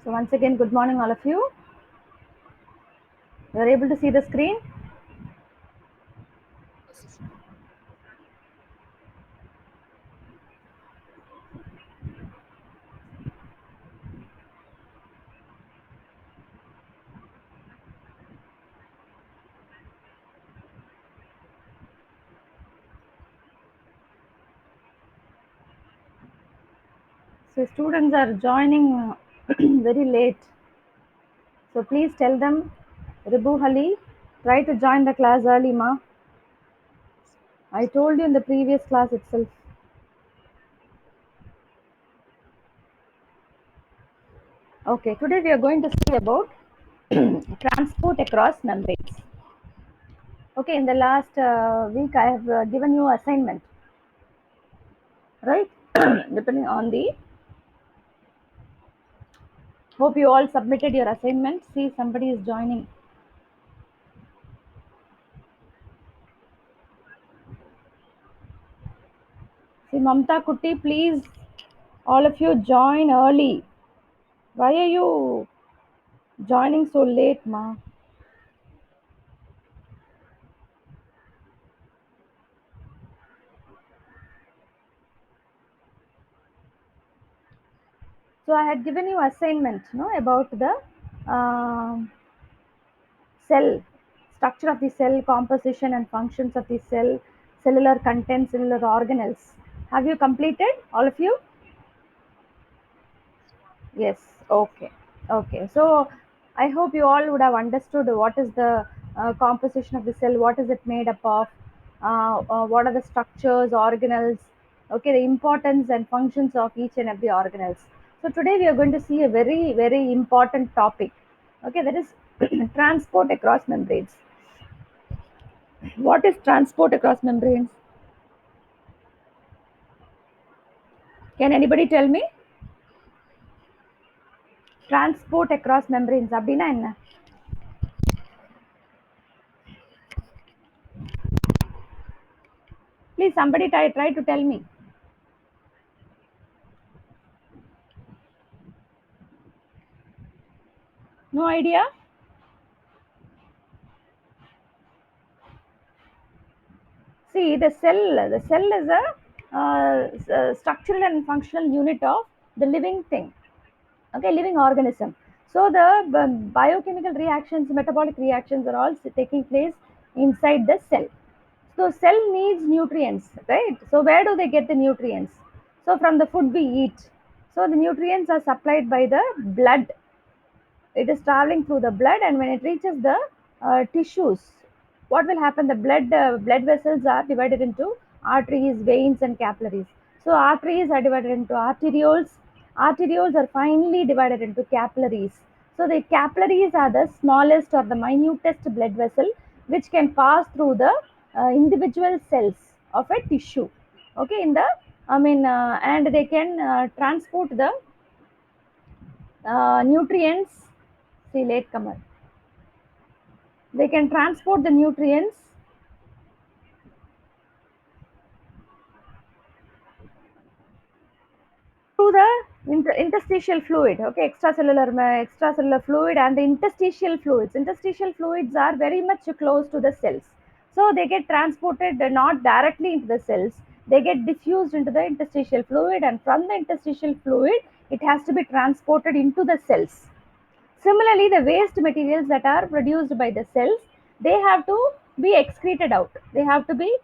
So once again, good morning all of you. You are able to see the screen? So students are joining very late. So please tell them, Ribu Hali, try to join the class early, ma. I told you in the previous class itself. Okay, today we are going to see about transport across membranes. Okay, in the last week I have given you assignment, right? Depending on the, hope you all submitted your assignment. See, somebody is joining. See, Mamta Kutti, please, all of you join early. Why are you joining so late, ma? So I had given you assignment, no, about the um, cell, structure of the cell, composition and functions of the cell, cellular content, cellular organelles. Have you completed, all of you? Yes. Okay. Okay. So I hope you all would have understood what is the composition of the cell, what is it made up of, what are the structures, organelles, okay, the importance and functions of each and every organelles. So today we are going to see a very, very important topic. Okay, that is transport across membranes. What is transport across membranes? Can anybody tell me? Transport across membranes. அப்படின்னா என்ன? Please, somebody try to tell me. No idea? See, the cell is a structural and functional unit of the living thing, okay, living organism. So the biochemical reactions, metabolic reactions are all taking place inside the cell. So cell needs nutrients, right? So where do they get the nutrients? So from the food we eat. So the nutrients are supplied by the blood. It is traveling through the blood, and when it reaches the tissues, what will happen? The blood vessels are divided into arteries, veins and capillaries. So arteries are divided into arterioles are finally divided into capillaries. So the capillaries are the smallest or the minutest blood vessel which can pass through the individual cells of a tissue, okay, in the, and they can transport the nutrients. See, latecomer. They can transport the nutrients through the interstitial fluid, okay, extracellular fluid and the interstitial fluids. Interstitial fluids are very much close to the cells. So they get transported not directly into the cells, they get diffused into the interstitial fluid, and from the interstitial fluid, it has to be transported into the cells. Similarly, the waste materials that are produced by the cells, they have to be excreted out. They have to be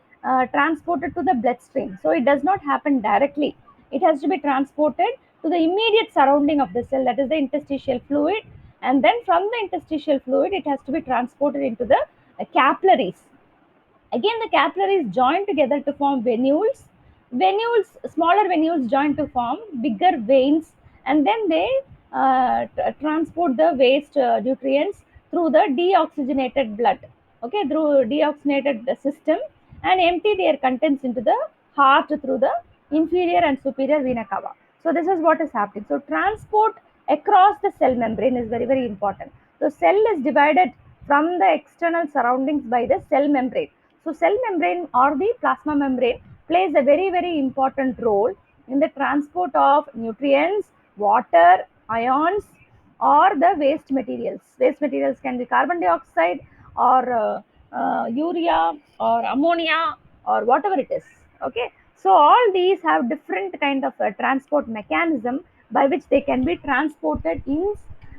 transported to the bloodstream. So it does not happen directly. It has to be transported to the immediate surrounding of the cell, that is the interstitial fluid, and then from the interstitial fluid, it has to be transported into the capillaries. Again, the capillaries join together to form venules. Smaller venules join to form bigger veins, and then they transport the waste nutrients through the deoxygenated blood, okay, through deoxygenated system, and empty their contents into the heart through the inferior and superior vena cava. So this is what is happening. So transport across the cell membrane is very, very important. So cell is divided from the external surroundings by the cell membrane. So cell membrane or the plasma membrane plays a very, very important role in the transport of nutrients, water, ions, or the waste materials. Waste materials can be carbon dioxide or urea or ammonia or whatever it is. Okay, so all these have different kind of transport mechanism by which they can be transported in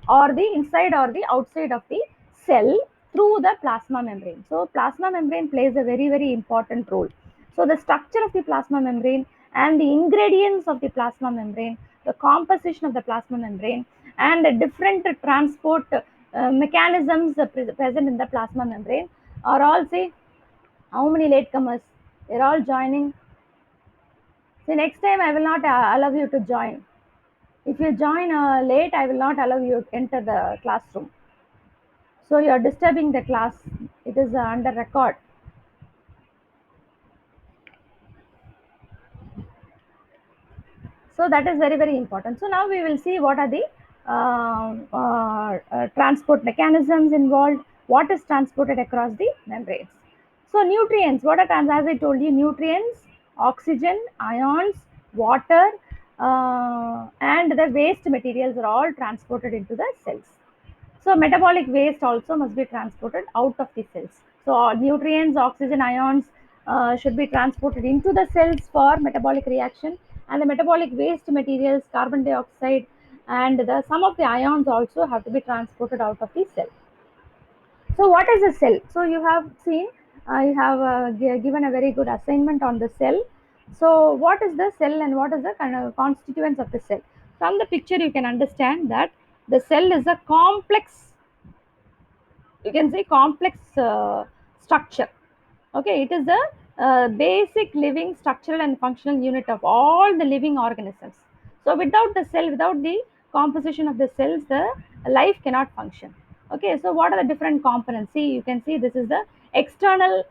or the inside or the outside of the cell through the plasma membrane. So plasma membrane plays a very important role. So the structure of the plasma membrane and the ingredients of the plasma membrane, the composition of the plasma membrane, and the different transport mechanisms present in the plasma membrane are all, see how many latecomers, they're all joining. See, next time I will not allow you to join. If you join late, I will not allow you to enter the classroom. So you are disturbing the class. It is under record. So that is very important. So now we will see what are the transport mechanisms involved, what is transported across the membranes. So nutrients, what are as I told you, nutrients, oxygen, ions, water, and the waste materials are all transported into the cells. So metabolic waste also must be transported out of the cells. So nutrients, oxygen, ions should be transported into the cells for metabolic reaction, and the metabolic waste materials, carbon dioxide, and some of the ions also have to be transported out of the cell. So what is a cell? So you have seen, you have given a very good assignment on the cell. So what is the cell and what is the kind of constituents of the cell? From the picture you can understand that the cell is a complex, you can say complex structure. Okay, it is the basic living structural and functional unit of all the living organisms. So without the cell, without the composition of the cells, the life cannot function. Okay, so what are the different components? See, you can see this is the external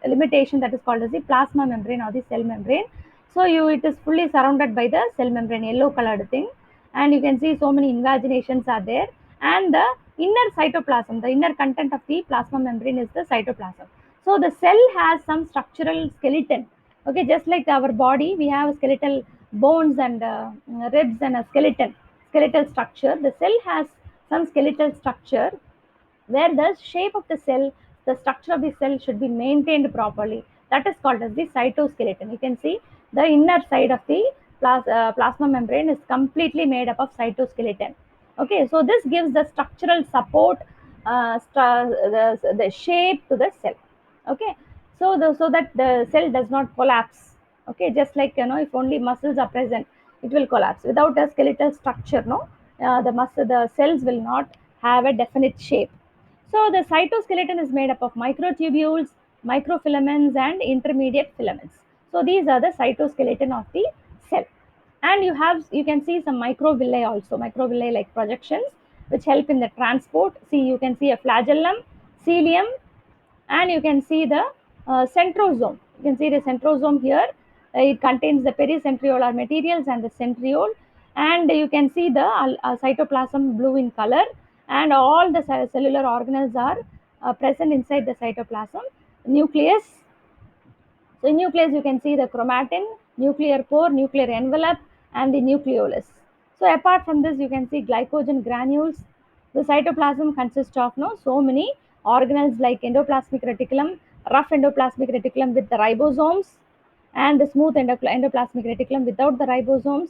limitation, that is called as the plasma membrane or the cell membrane. So you, it is fully surrounded by the cell membrane, yellow colored thing, and you can see so many invaginations are there. And the inner cytoplasm, the inner content of the plasma membrane is the cytoplasm. So the cell has some structural skeleton. Okay, just like our body, we have skeletal bones and ribs and a skeletal structure. The cell has some skeletal structure where the shape of the cell, the structure of the cell should be maintained properly. That is called as the cytoskeleton. You can see the inner side of the plasma membrane is completely made up of cytoskeleton. Okay, so this gives the structural support, the shape to the cell. Okay, so so that the cell does not collapse. Okay, just like, if only muscles are present, it will collapse. Without a skeletal structure, no, the cells will not have a definite shape. So the cytoskeleton is made up of microtubules, microfilaments, and intermediate filaments. So these are the cytoskeleton of the cell. And you can see some microvilli also, microvilli like projections, which help in the transport. See, you can see a flagellum, cilium, and you can see the centrosome. You can see the centrosome here. It contains the pericentriolar materials and the centriole, and you can see the cytoplasm blue in color, and all the cellular organelles are present inside the cytoplasm. Nucleus, so in nucleus, you can see the chromatin, nuclear pore, nuclear envelope, and the nucleolus. So apart from this, you can see glycogen granules. The cytoplasm consists of so many organelles like endoplasmic reticulum, rough endoplasmic reticulum with the ribosomes, and the smooth endoplasmic reticulum without the ribosomes,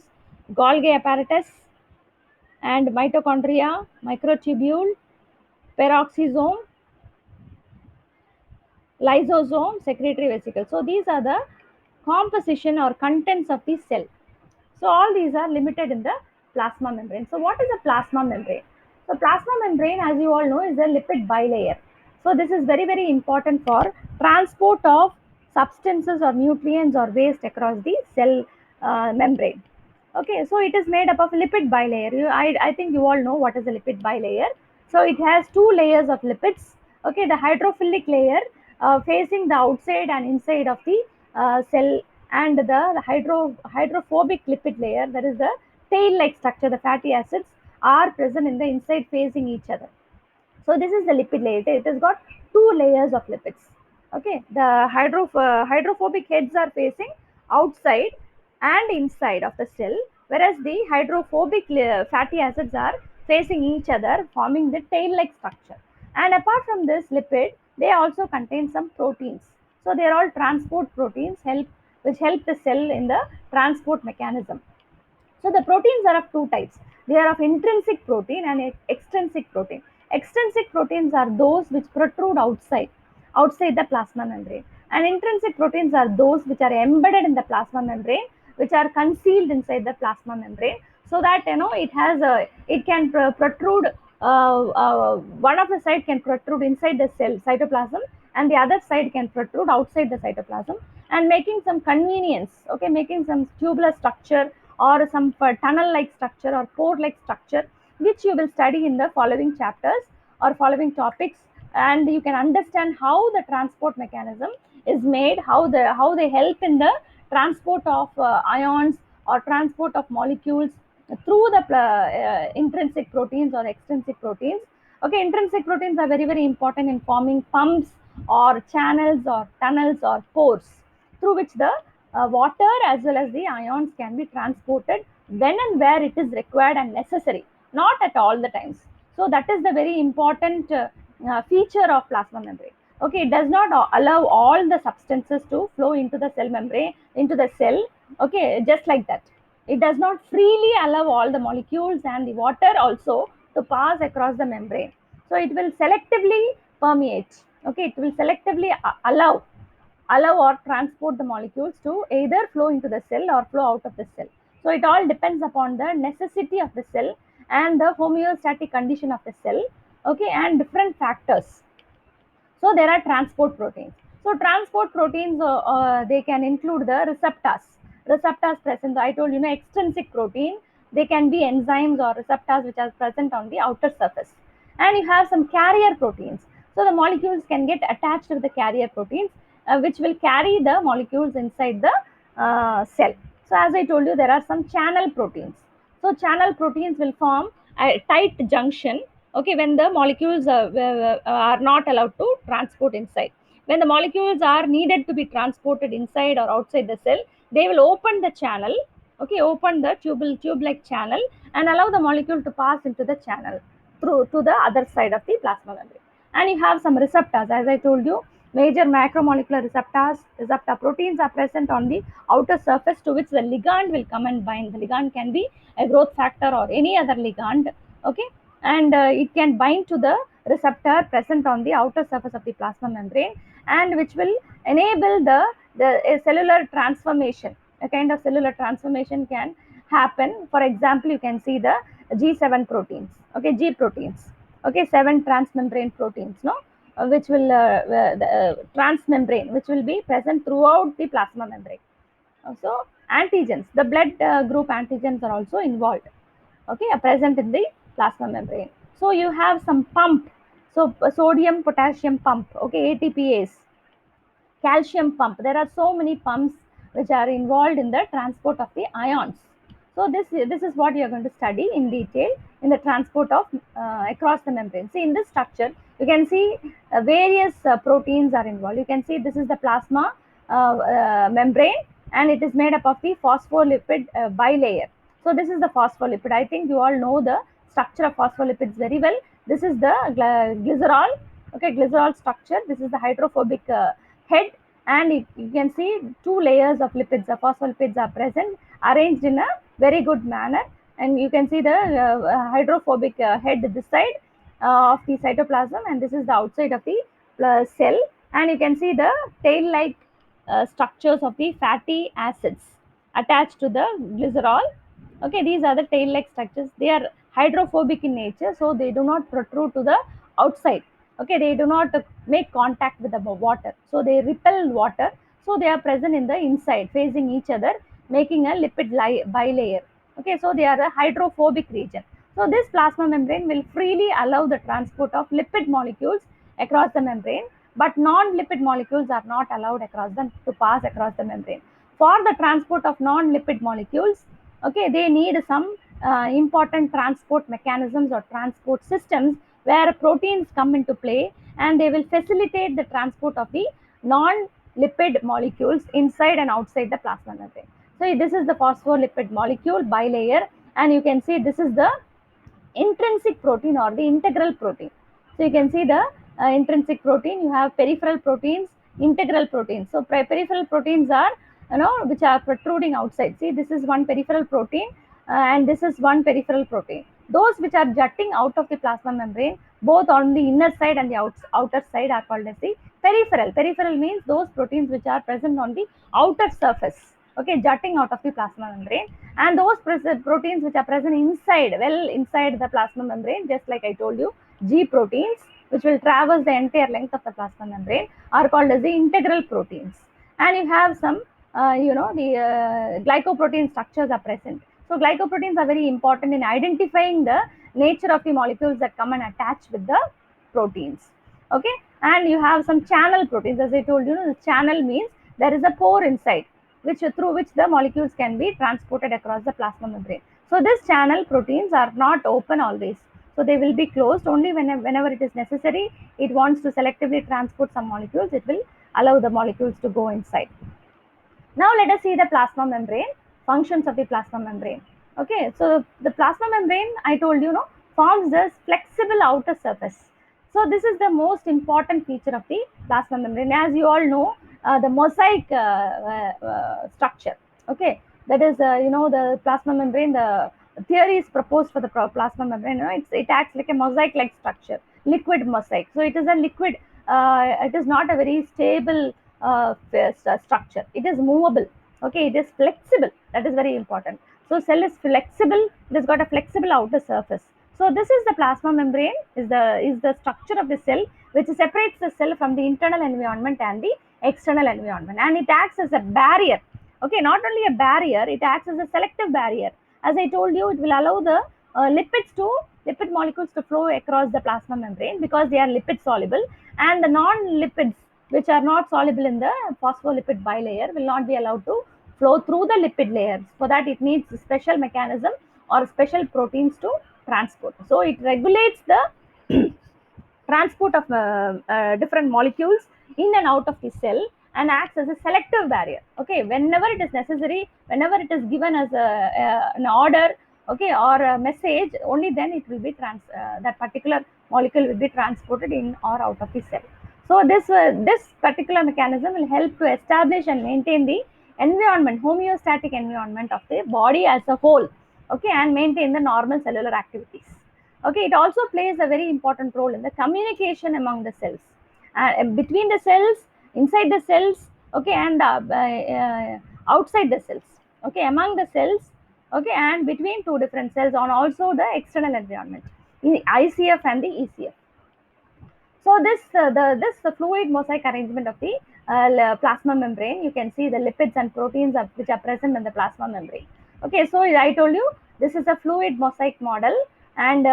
Golgi apparatus, and mitochondria, microtubule, peroxisome, lysosome, secretory vesicle. So these are the composition or contents of the cell. So all these are limited in the plasma membrane. So what is a plasma membrane? So plasma membrane, as you all know, is a lipid bilayer. So this is very important for transport of substances or nutrients or waste across the cell membrane. Okay, so it is made up of lipid bilayer. I think you all know what is a lipid bilayer. So it has two layers of lipids. Okay, the hydrophilic layer facing the outside and inside of the cell, and the hydrophobic lipid layer, that is the tail like structure, the fatty acids are present in the inside facing each other. So this is the lipid layer. It has got two layers of lipids. Okay, the hydrophobic heads are facing outside and inside of the cell, whereas the hydrophobic fatty acids are facing each other, forming the tail-like structure. And apart from this lipid, they also contain some proteins. So they are all transport proteins which help the cell in the transport mechanism. So the proteins are of two types. They are of intrinsic protein and extrinsic protein. Extrinsic proteins are those which protrude outside the plasma membrane. And intrinsic proteins are those which are embedded in the plasma membrane, which are concealed inside the plasma membrane, so that it can protrude. One of the side can protrude inside the cell cytoplasm, and the other side can protrude outside the cytoplasm, and making some convenience. Okay, making some tubular structure or some tunnel like structure or pore like structure, which you will study in the following chapters or following topics. And you can understand how the transport mechanism is made, how they help in the transport of ions or transport of molecules through the intrinsic proteins or extrinsic proteins. Okay, intrinsic proteins are very very important in forming pumps or channels or tunnels or pores through which the water as well as the ions can be transported when and where it is required and necessary, not at all the times. So that is the very important feature of plasma membrane. Okay, it does not allow all the substances to flow into the cell membrane, into the cell. Okay, just like that. It does not freely allow all the molecules and the water also to pass across the membrane. So it will selectively permeate. Okay, it will selectively allow or transport the molecules to either flow into the cell or flow out of the cell. So it all depends upon the necessity of the cell and the homeostatic condition of the cell. Okay, and different factors. So there are transport proteins. So transport proteins, they can include the receptors. Receptors present, I told you, extrinsic protein. They can be enzymes or receptors which are present on the outer surface. And you have some carrier proteins. So the molecules can get attached to the carrier proteins, which will carry the molecules inside the cell. So as I told you, there are some channel proteins. So channel proteins will form a tight junction. Okay, when the molecules are not allowed to transport inside, when the molecules are needed to be transported inside or outside the cell, they will open the channel. Okay, open the tube like channel and allow the molecule to pass into the channel through to the other side of the plasma membrane. And you have some receptors, as I told you, major macromolecular receptor proteins are present on the outer surface, to which the ligand will come and bind. The ligand can be a growth factor or any other ligand. Okay, and it can bind to the receptor present on the outer surface of the plasma membrane, and which will enable the a cellular transformation. A kind of cellular transformation can happen. For example, you can see the G7 proteins. Okay, G proteins. Okay, 7 transmembrane proteins, no, which will the transmembrane, which will be present throughout the plasma membrane. So antigens, the blood group antigens are also involved. Okay, are present in the plasma membrane. So you have some pump. So sodium potassium pump. Okay, ATPase, calcium pump. There are so many pumps which are involved in the transport of the ions. So this is what you are going to study in detail in the transport of across the membrane. See, in this structure you can see various proteins are involved. You can see this is the plasma membrane, and it is made up of the phospholipid bilayer. So this is the phospholipid. I think you all know the structure of phospholipids very well. This is the glycerol. Okay, glycerol structure. This is the hydrophobic head, and you can see two layers of lipids. The phospholipids are present, arranged in a very good manner, and you can see the hydrophobic head this side of the cytoplasm, and this is the outside of the cell, and you can see the tail like structures of the fatty acids attached to the glycerol. Okay, these are the tail like structures. They are hydrophobic in nature, so they do not protrude to the outside. Okay, they do not make contact with the water, so they repel water. So they are present in the inside, facing each other, making a lipid bilayer. Okay, so they are a hydrophobic region. So this plasma membrane will freely allow the transport of lipid molecules across the membrane, but non-lipid molecules are not allowed across them to pass across the membrane. For the transport of non-lipid molecules, okay, they need some important transport mechanisms or transport systems where proteins come into play, and they will facilitate the transport of the non-lipid molecules inside and outside the plasma membrane. So this is the phospholipid molecule bilayer, and you can see this is the intrinsic protein or the integral protein. So you can see the intrinsic protein. You have peripheral proteins, integral proteins. So peripheral proteins are, which are protruding outside. See, this is one peripheral protein, and this is one peripheral protein. Those which are jutting out of the plasma membrane, both on the inner side and the outer side, are called as the peripheral. Peripheral means those proteins which are present on the outer surface, okay, jutting out of the plasma membrane. And those proteins which are present inside, well inside the plasma membrane, just like I told you, G proteins, which will traverse the entire length of the plasma membrane, are called as the integral proteins. And you have some, the glycoprotein structures are present. So glycoproteins are very important in identifying the nature of the molecules that come and attach with the proteins. Okay, and you have some channel proteins. As I told you, the channel means there is a pore inside, which through which the molecules can be transported across the plasma membrane. So this channel proteins are not open always. So they will be closed only whenever it is necessary. It wants to selectively transport some molecules, it will allow the molecules to go inside. Now let us see the plasma membrane, functions of the plasma membrane. Okay, so the plasma membrane, I told you, forms this flexible outer surface. So this is the most important feature of the plasma membrane. As you all know, the mosaic structure. Okay, that is, the plasma membrane. The theory is proposed for the plasma membrane. It acts like a mosaic-like structure, liquid mosaic. So it is a liquid. It is not a very stable structure. It is movable. Okay, it is flexible. That is very important. So cell is flexible. It has got a flexible outer surface. So this is the plasma membrane. Is the structure of the cell which separates the cell from the internal environment and the external environment, and it acts as a barrier. Okay, not only a barrier, it acts as a selective barrier. As I told you, it will allow the lipid molecules to flow across the plasma membrane because they are lipid soluble, and the non-lipids which are not soluble in the phospholipid bilayer will not be allowed to flow through the lipid layers. For that, it needs a special mechanism or special proteins to transport. So it regulates the transport of different molecules in and out of the cell, and acts as a selective barrier. Okay, whenever it is necessary, whenever it is given as an order, okay, or a message, only then it will be that particular molecule will be transported in or out of the cell. So this particular mechanism will help to establish and maintain the environment, homeostatic environment of the body as a whole. Okay, and maintain the normal cellular activities. Okay, it also plays a very important role in the communication among the cells, between the cells, inside the cells, okay, and outside the cells, okay, among the cells, okay, and between two different cells, on also the external environment, in the ICF and the ECF. So this fluid mosaic arrangement of the plasma membrane, you can see the lipids and proteins which are present in the plasma membrane. Okay, so I told you this is a fluid mosaic model, and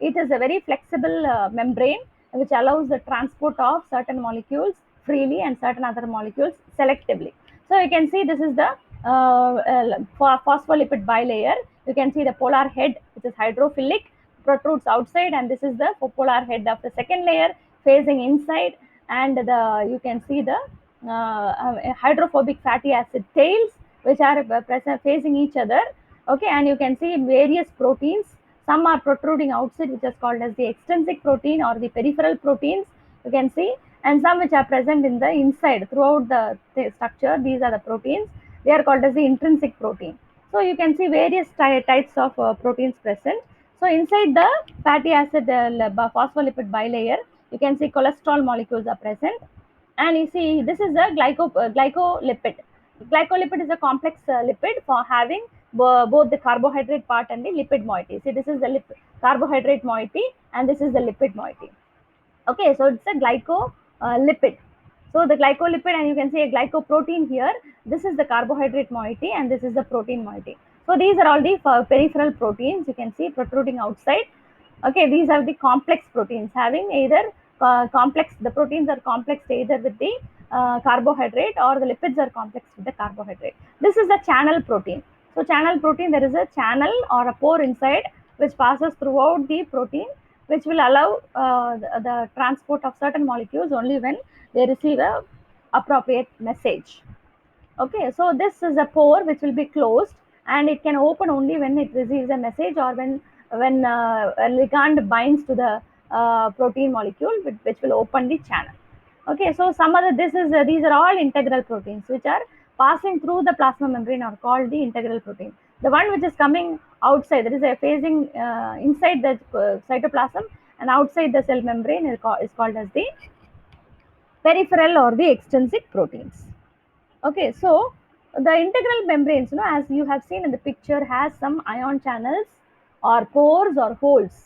it is a very flexible membrane which allows the transport of certain molecules freely and certain other molecules selectively. So you can see this is the phospholipid bilayer. You can see the polar head, which is hydrophilic, protrudes outside, and this is the polar head of the second layer facing inside, and you can see the hydrophobic fatty acid tails which are present facing each other. Okay, and you can see various proteins. Some are protruding outside, which is called as the extrinsic protein or the peripheral proteins, you can see, and some which are present in the inside throughout the structure. These are the proteins. They are called as the intrinsic protein. So you can see various types of proteins present. So inside the fatty acid phospholipid bilayer, you can see cholesterol molecules are present, and you see this is a glycolipid. Glycolipid is a complex lipid for having both the carbohydrate part and the lipid moiety. See, this is the carbohydrate moiety, and this is the lipid moiety. Okay, so it's a glycolipid. So the glycolipid, and you can see a glycoprotein here. This is the carbohydrate moiety, and this is the protein moiety. So these are all the peripheral proteins you can see protruding outside. Okay, these are the complex proteins having either the proteins are complex either with the carbohydrate, or the lipids are complex with the carbohydrate. This is the channel protein. So channel protein, there is a channel or a pore inside which passes throughout the protein, which will allow the transport of certain molecules only when they receive a appropriate message. Okay, so this is a pore which will be closed, and it can open only when it receives a message, or when a ligand binds to the protein molecule, which will open the channel. Okay, so some other this is these are all integral proteins which are passing through the plasma membrane are called the integral protein. The one which is coming outside, that is facing inside the cytoplasm and outside the cell membrane, is called as the peripheral or the extrinsic proteins. Okay, so the integral membranes, as you have seen in the picture, has some ion channels or pores or holes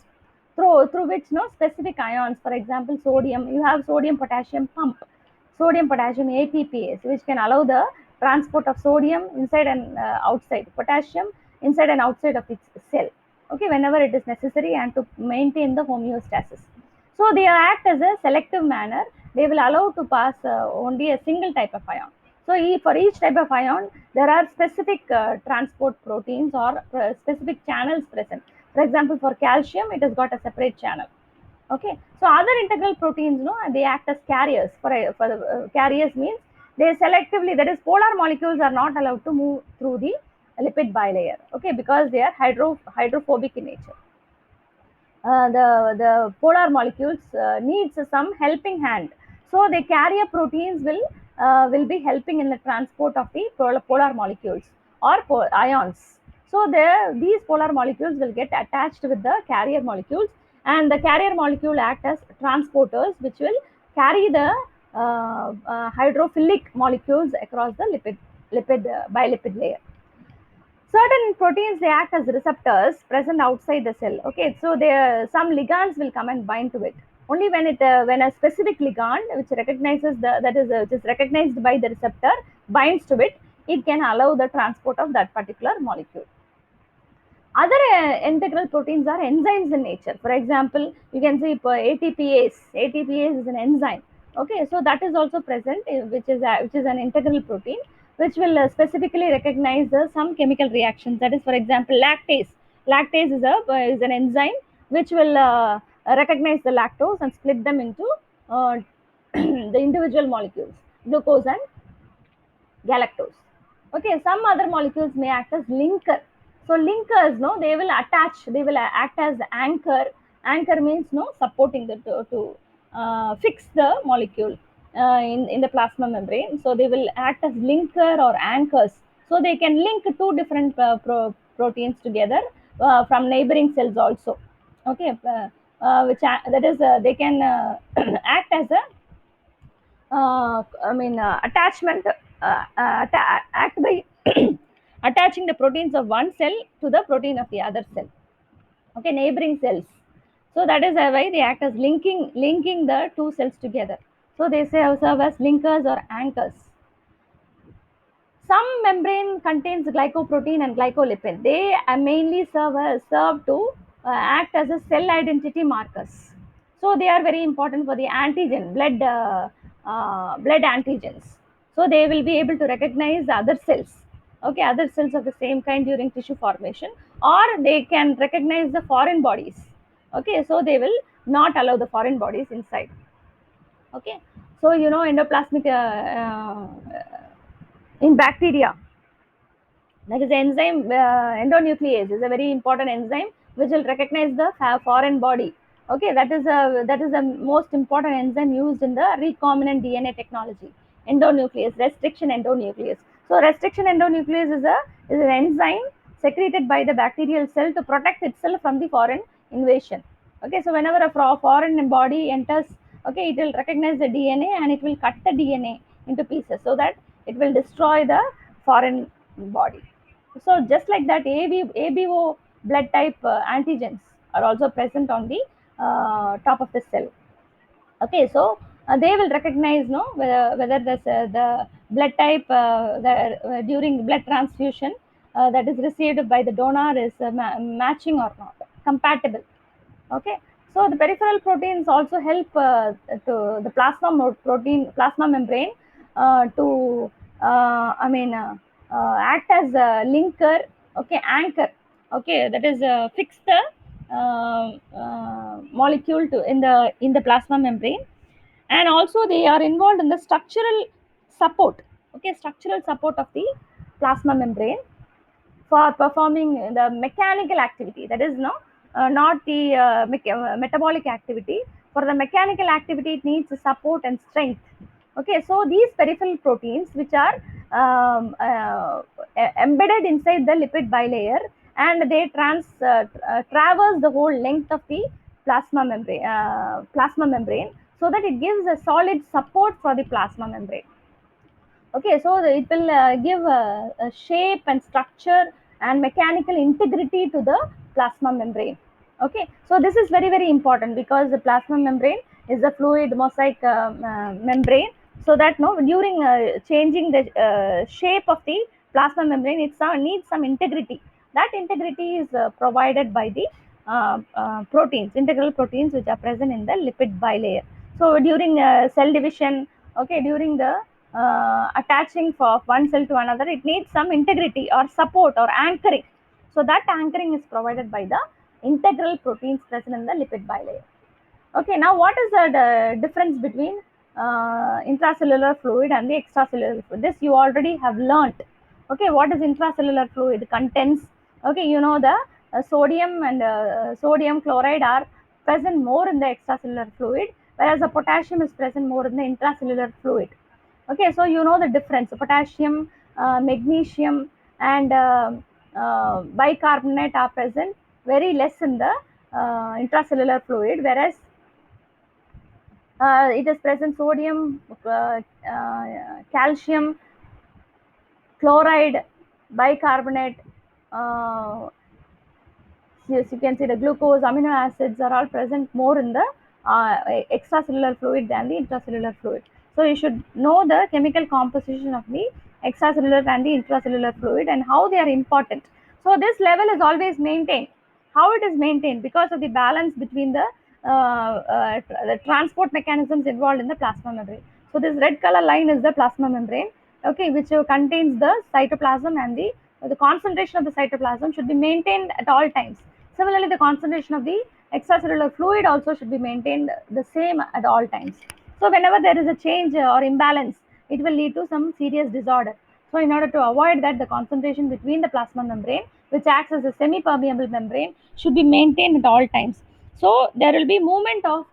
through which specific ions, for example, sodium, you have sodium potassium pump, sodium potassium ATPase, which can allow the transport of sodium inside and outside, potassium inside and outside of its cell. Okay, whenever it is necessary and to maintain the homeostasis. So they act as a selective manner. They will allow to pass only a single type of ion. So for each type of ion, there are specific transport proteins or specific channels present. For example, for calcium, it has got a separate channel. Okay, so other integral proteins, they act as carriers. For the carriers means they selectively, that is, polar molecules are not allowed to move through the lipid bilayer. Okay, because they are hydrophobic in nature. The polar molecules needs some helping hand, so the carrier proteins will be helping in the transport of the polar molecules or ions. So these polar molecules will get attached with the carrier molecules, and the carrier molecule act as transporters which will carry the hydrophilic molecules across the lipid bilipid layer. Certain proteins, they act as receptors present outside the cell. Okay, so there some ligands will come and bind to it. Only when a specific ligand which recognizes the that is which is recognized by the receptor binds to it, it can allow the transport of that particular molecule. Other integral proteins are enzymes in nature. For example, you can see ATPase. ATPase is an enzyme. Okay, so that is also present, which is an integral protein, which will specifically recognize some chemical reactions. That is, for example, lactase. Lactase is an enzyme which will recognize the lactose and split them into the individual molecules, glucose and galactose. Okay, some other molecules may act as linker. So linkers, no, they will attach, they will act as anchor. Anchor means no supporting to fix the molecule in the plasma membrane. So they will act as linker or anchors. So they can link two different proteins together from neighboring cells also. Okay, that is they can act as a attachment, act by attaching the proteins of one cell to the protein of the other cell. Okay, neighboring cells. So that is why they act as linking the two cells together. So they serve as linkers or anchors. Some membrane contains glycoprotein and glycolipid. They mainly serve to act as a cell identity markers. So they are very important for the antigen, blood antigens. So they will be able to recognize other cells, okay, other cells of the same kind during tissue formation, or they can recognize the foreign bodies. Okay, so they will not allow the foreign bodies inside. Okay, so endoplasmic in bacteria, that is enzyme endonuclease is a very important enzyme which will recognize the foreign body. Okay, that is the most important enzyme used in the recombinant DNA technology. Endonuclease, restriction endonuclease. So restriction endonuclease is an enzyme secreted by the bacterial cell to protect itself from the foreign invasion. Okay, so whenever a foreign body enters, okay, it will recognize the DNA and it will cut the DNA into pieces so that it will destroy the foreign body. So just like that, ABO blood type antigens are also present on the top of the cell. Okay, so they will recognize whether the blood type during blood transfusion that is received by the donor is matching or not, compatible. Okay, so the peripheral proteins also help to the plasma membrane to act as a linker. Okay, anchor. Okay, that is fix the molecule to in the plasma membrane, and also they are involved in the structural support. Okay, structural support of the plasma membrane for performing the mechanical activity, that is no not the metabolic activity. For the mechanical activity it needs support and strength. Okay, so these peripheral proteins which are embedded inside the lipid bilayer, and they traverse the whole length of the plasma membrane, so that it gives a solid support for the plasma membrane. Okay, so it will give a shape and structure and mechanical integrity to the plasma membrane. Okay, so this is very very important, because the plasma membrane is a fluid mosaic membrane, so that no during changing the shape of the plasma membrane, it needs some integrity. That integrity is provided by the proteins, integral proteins, which are present in the lipid bilayer. So during cell division, okay, during the attaching for one cell to another, it needs some integrity or support or anchoring. So that anchoring is provided by the integral proteins present in the lipid bilayer. Okay, now what is the difference between intracellular fluid and the extracellular fluid? This you already have learnt. Okay, what is intracellular fluid? Contents. Okay, you know the sodium and sodium chloride are present more in the extracellular fluid, whereas the potassium is present more in the intracellular fluid. Okay, so you know the difference. Potassium, magnesium, and bicarbonate are present very less in the intracellular fluid, whereas it is present sodium, calcium, chloride, bicarbonate. Yes, you can see the glucose, amino acids are all present more in the extracellular fluid than the intracellular fluid. So you should know the chemical composition of the extracellular and the intracellular fluid and how they are important. So this level is always maintained. How it is maintained? Because of the balance between the transport mechanisms involved in the plasma membrane. So this red color line is the plasma membrane, okay, which contains the cytoplasm, and the concentration of the cytoplasm should be maintained at all times. Similarly, the concentration of the extracellular fluid also should be maintained the same at all times. So whenever there is a change or imbalance, it will lead to some serious disorder. So in order to avoid that, the concentration between the plasma membrane, which acts as a semi-permeable membrane, should be maintained at all times. So there will be movement of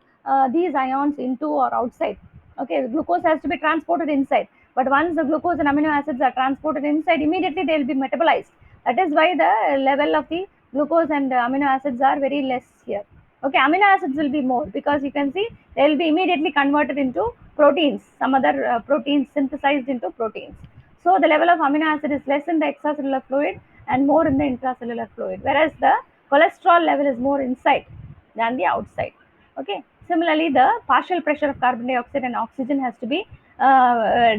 these ions into or outside. Okay, the glucose has to be transported inside, but once the glucose and amino acids are transported inside, immediately they will be metabolized. That is why the level of the glucose and amino acids are very less here. Okay, amino acids will be more, because you can see they will be immediately converted into proteins, some other proteins synthesized into proteins. So the level of amino acid is less in the extracellular fluid and more in the intracellular fluid, whereas the cholesterol level is more inside than the outside. Okay, similarly the partial pressure of carbon dioxide and oxygen has to be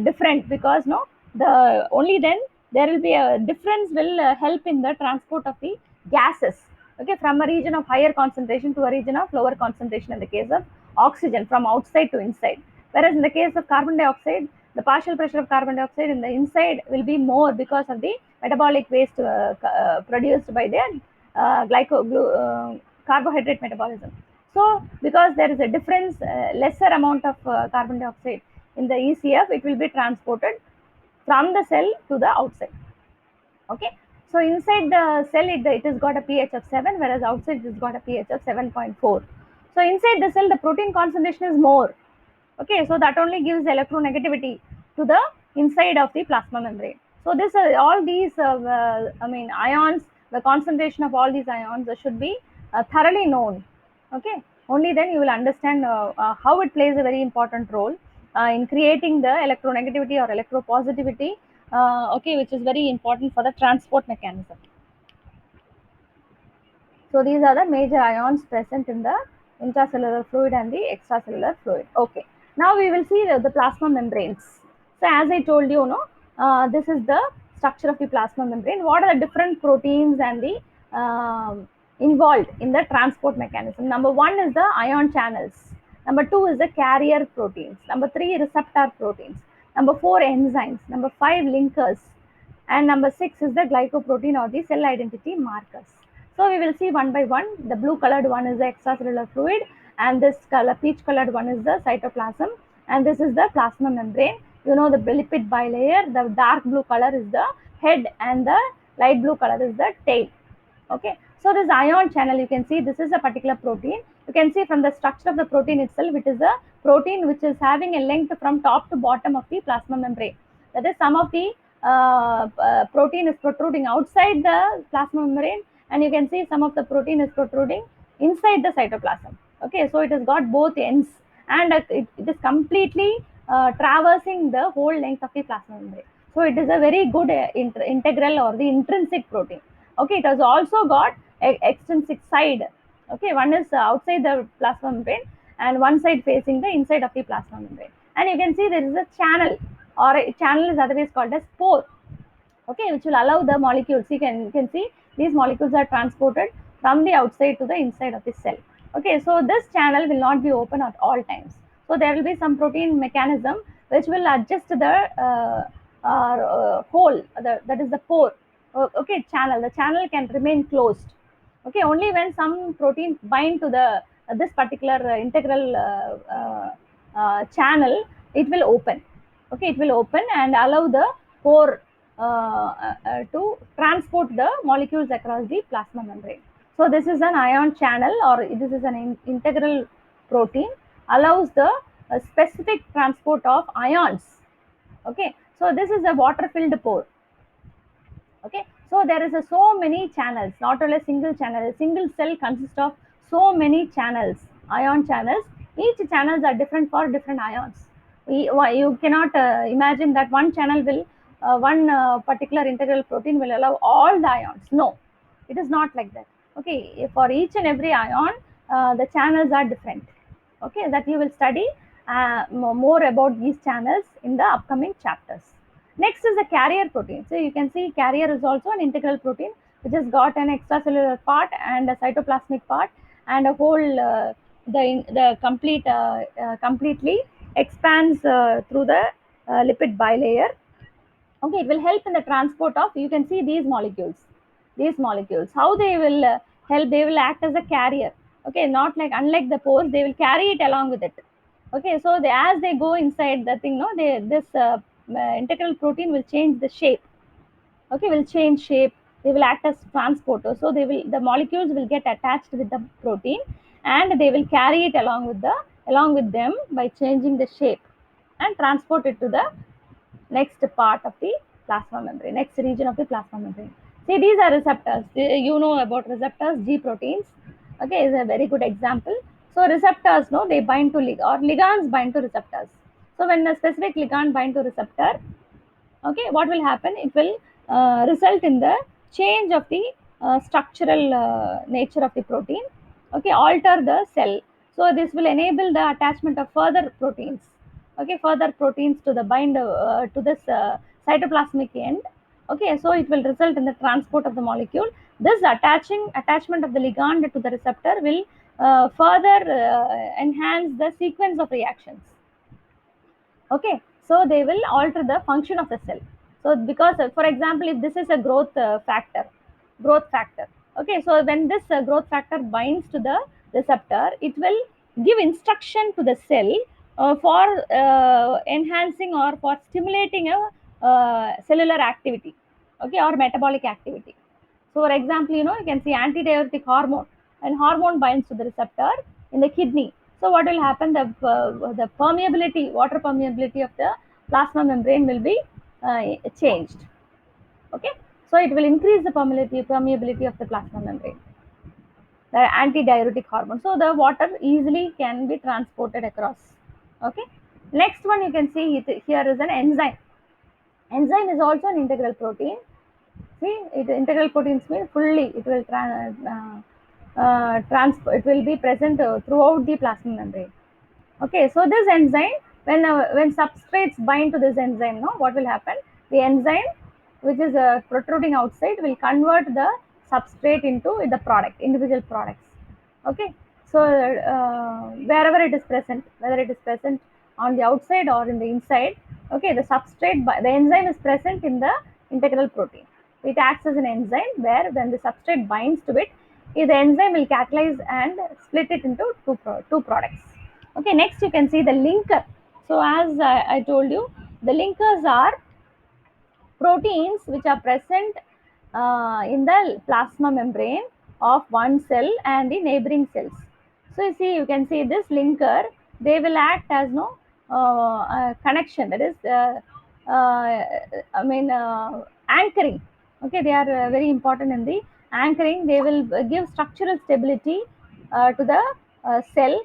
different, because no, the only then there will be a difference will help in the transport of the gases, okay, from a region of higher concentration to a region of lower concentration in the case of oxygen, from outside to inside. Whereas in the case of carbon dioxide, the partial pressure of carbon dioxide in the inside will be more, because of the metabolic waste produced by the carbohydrate metabolism. So because there is a difference, lesser amount of carbon dioxide in the ECF, it will be transported from the cell to the outside. Okay, so inside the cell, it has got a pH of 7, whereas outside it has got a pH of 7.4. So inside the cell, the protein concentration is more. Okay, so that only gives electronegativity to the inside of the plasma membrane. So this all these ions, the concentration of all these ions should be thoroughly known. Okay, only then you will understand how it plays a very important role in creating the electronegativity or electropositivity, okay, which is very important for the transport mechanism. So these are the major ions present in the intracellular fluid and the extracellular fluid. Okay. Now we will see the plasma membranes. So as I told you, no, this is the structure of the plasma membrane. What are the different proteins and the involved in the transport mechanism? Number one is the ion channels. Number two is the carrier proteins. Number three, receptor proteins. Number four, enzymes. Number five, linkers. And number six is the glycoprotein or the cell identity markers. So we will see one by one. The blue colored one is the extracellular fluid, and this color peach colored one is the cytoplasm, and this is the plasma membrane, You know the lipid bilayer, the dark blue color is the head and the light blue color is the tail. Okay, so this ion channel, you can see this is a particular protein. You can see from the structure of the protein itself, it is a protein which is having a length from top to bottom of the plasma membrane. That is, some of the protein is protruding outside the plasma membrane, and you can see some of the protein is protruding inside the cytoplasm. Okay, so it has got both ends, and it is completely traversing the whole length of the plasma membrane. So it is a very good integral or the intrinsic protein. Okay, it has also got extrinsic side. Okay, one is outside the plasma membrane and one side facing the inside of the plasma membrane. And you can see there is a channel, or a channel is otherwise called as pore. Okay, which will allow the molecules, you can see these molecules are transported from the outside to the inside of the cell. Okay, so this channel will not be open at all times. So there will be some protein mechanism which will adjust the hole, that is the pore. Okay, channel, the channel can remain closed. Okay, only when some protein bind to the this particular integral channel, it will open. Okay, it will open and allow the pore to transport the molecules across the plasma membrane. So this is an ion channel, or this is an integral protein, allows the specific transport of ions. Okay, so this is a water filled pore. Okay, so there is so many channels, not only a single channel. A single cell consists of so many channels, ion channels. Each channels are different for different ions. You cannot imagine that one channel will one particular integral protein will allow all the ions. No, it is not like that. Okay, for each and every ion the channels are different. Okay, that you will study more about these channels in the upcoming chapters. Next is the carrier protein. So you can see carrier is also an integral protein which has got an extracellular part and a cytoplasmic part, and a whole the complete completely expands through the lipid bilayer. Okay, it will help in the transport of, you can see these molecules. These molecules, how they will help, they will act as a carrier. Okay, not like, unlike the pores, they will carry it along with it. Okay, so as they go inside the thing, no, this integral protein will change the shape. Okay, will change shape. They will act as transporters. So the molecules will get attached with the protein, and they will carry it along with them by changing the shape, and transport it to the next part of the plasma membrane, next region of the plasma membrane. See, these are receptors. You know about receptors, G proteins. Okay, is a very good example. So receptors, no, they bind to or ligands bind to receptors. So when a specific ligand bind to receptor, okay, what will happen? It will result in the change of the structural nature of the protein. Okay, alter the cell. So this will enable the attachment of further proteins. Okay, further proteins to the bind to this cytoplasmic end. Okay, so it will result in the transport of the molecule. This attachment of the ligand to the receptor will further enhance the sequence of reactions. Okay, so they will alter the function of the cell. So because for example, if this is a growth factor. Okay, so when this growth factor binds to the receptor, it will give instruction to the cell for enhancing or for stimulating a cellular activity. Okay, or metabolic activity. So for example, you can see antidiuretic hormone, and hormone binds to the receptor in the kidney. So what will happen? The permeability, water permeability of the plasma membrane will be changed. Okay, so it will increase the permeability of the plasma membrane. The antidiuretic hormone. So the water easily can be transported across. Okay. Next one, you can see here is an enzyme. Enzyme is also an integral protein. See, integral proteins mean fully it will it will be present throughout the plasma membrane. Okay, so this enzyme, when substrates bind to this enzyme, no, what will happen? The enzyme, which is protruding outside, will convert the substrate into the product, individual products. Okay, so wherever it is present, whether it is present on the outside or in the inside, okay, the enzyme is present in the integral protein. It acts as an enzyme where when the substrate binds to it, the enzyme will catalyze and split it into two products. Okay, next you can see the linker. So as I told you, The linkers are proteins which are present in the plasma membrane of one cell and the neighboring cells. So you see, you can see this linker, they will act as no connection, that is anchoring. Okay, they are very important in the anchoring. They will give structural stability to the cell,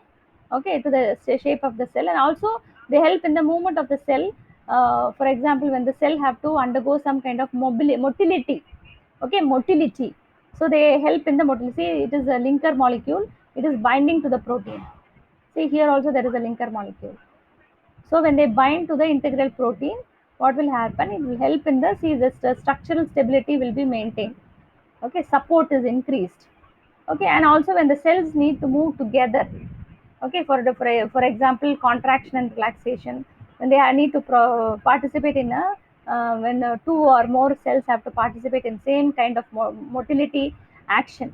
okay, to the shape of the cell, and also they help in the movement of the cell. For example, when the cell have to undergo some kind of motility, okay, motility, so they help in the motility. See, it is a linker molecule, it is binding to the protein. See, here also there is a linker molecule. So when they bind to the integral protein, what will happen, it will help in the, see, this structural stability will be maintained, okay, support is increased, okay. And also when the cells need to move together, okay, for example, contraction and relaxation, when they need to participate in a when two or more cells have to participate in same kind of motility action,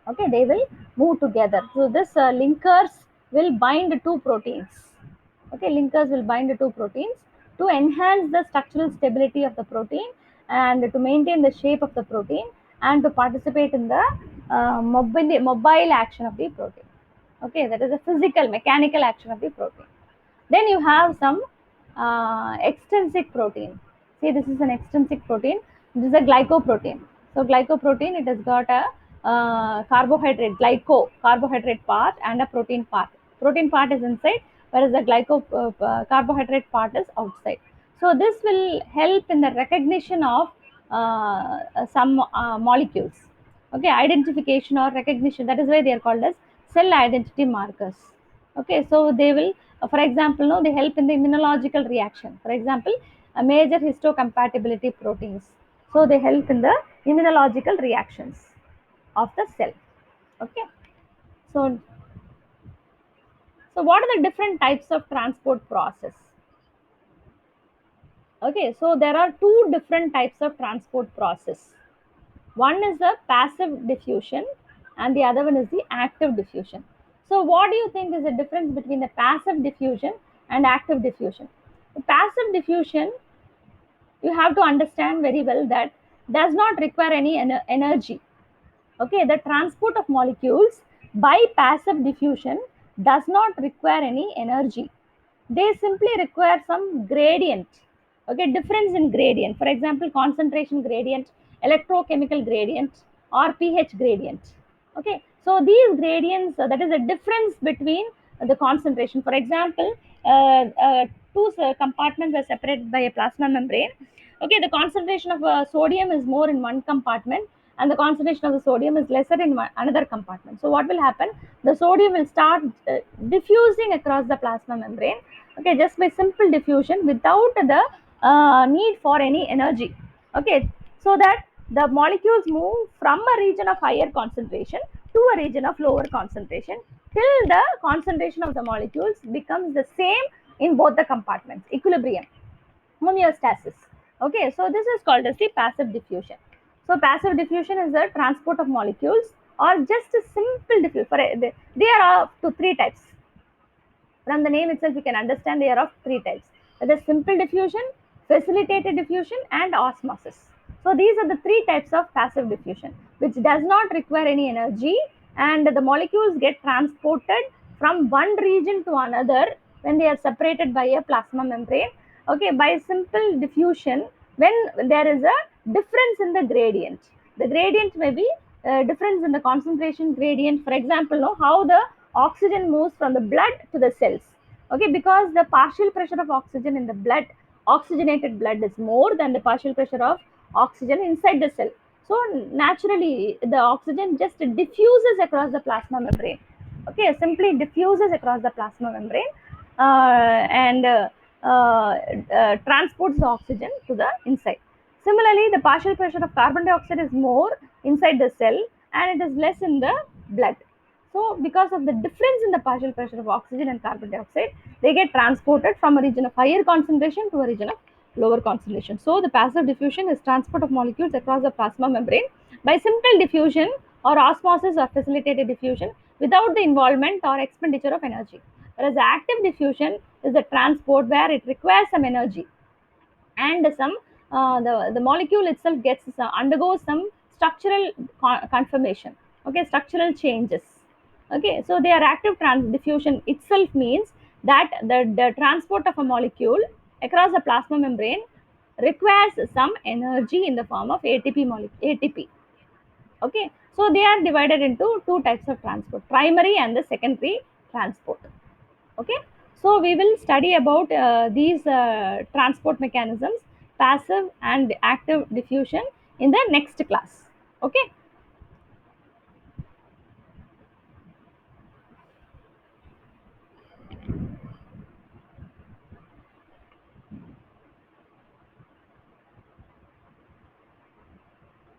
okay, they will move together. So this linkers will bind two proteins, okay, linkers will bind two proteins to enhance the structural stability of the protein and to maintain the shape of the protein and to participate in the mobile action of the protein, okay, that is a physical mechanical action of the protein. Then you have some extrinsic protein. See, this is an extrinsic protein. This is a glycoprotein. So glycoprotein, it has got a carbohydrate, carbohydrate part and a protein part. Protein part is inside, whereas the carbohydrate part is outside. So this will help in the recognition of some molecules. Okay, identification or recognition. That is why they are called as cell identity markers. Okay, so they will, for example, no, they help in the immunological reaction. For example, a major histocompatibility proteins. So they help in the immunological reactions of the cell. Okay, so what are the different types of transport process? Okay, so there are two different types of transport process. One is the passive diffusion and the other one is the active diffusion. So what do you think is the difference between the passive diffusion and active diffusion? The passive diffusion, you have to understand very well that does not require any energy. Okay, the transport of molecules by passive diffusion does not require any energy. They simply require some gradient, okay, difference in gradient. For example, concentration gradient, electrochemical gradient, or pH gradient. Okay, so these gradients, that is a difference between the concentration. For example, two compartments are separated by a plasma membrane. Okay, the concentration of sodium is more in one compartment and the concentration of the sodium is lesser in another compartment. So what will happen, the sodium will start diffusing across the plasma membrane, okay, just by simple diffusion without the need for any energy, okay, so that the molecules move from a region of higher concentration to a region of lower concentration till the concentration of the molecules becomes the same in both the compartments, equilibrium, homeostasis. Okay, so this is called as the passive diffusion. So passive diffusion is the transport of molecules or just a simple diffusion. They are up to three types. From the name itself, you can understand they are of three types. That is simple diffusion, facilitated diffusion, and osmosis. So these are the three types of passive diffusion, which does not require any energy, and the molecules get transported from one region to another when they are separated by a plasma membrane. Okay, by simple diffusion, when there is a difference in the gradient, the gradient may be difference in the concentration gradient. For example, know how the oxygen moves from the blood to the cells, okay, because the partial pressure of oxygen in the blood, oxygenated blood, is more than the partial pressure of oxygen inside the cell. So naturally the oxygen just diffuses across the plasma membrane, okay, simply diffuses across the plasma membrane and transports the oxygen to the inside. Similarly, the partial pressure of carbon dioxide is more inside the cell and it is less in the blood. So because of the difference in the partial pressure of oxygen and carbon dioxide, they get transported from a region of higher concentration to a region of lower concentration. So the passive diffusion is transport of molecules across the plasma membrane by simple diffusion or osmosis or facilitated diffusion without the involvement or expenditure of energy. whereas active diffusion is the transport where it requires some energy, and some the molecule itself gets undergoes some structural conformation, okay, structural changes. Okay, so their active diffusion itself means that the transport of a molecule across the plasma membrane requires some energy in the form of ATP molecule, ATP. Okay, so they are divided into two types of transport: primary and the secondary transport. Okay, so we will study about these transport mechanisms, passive and active diffusion, in the next class. Okay.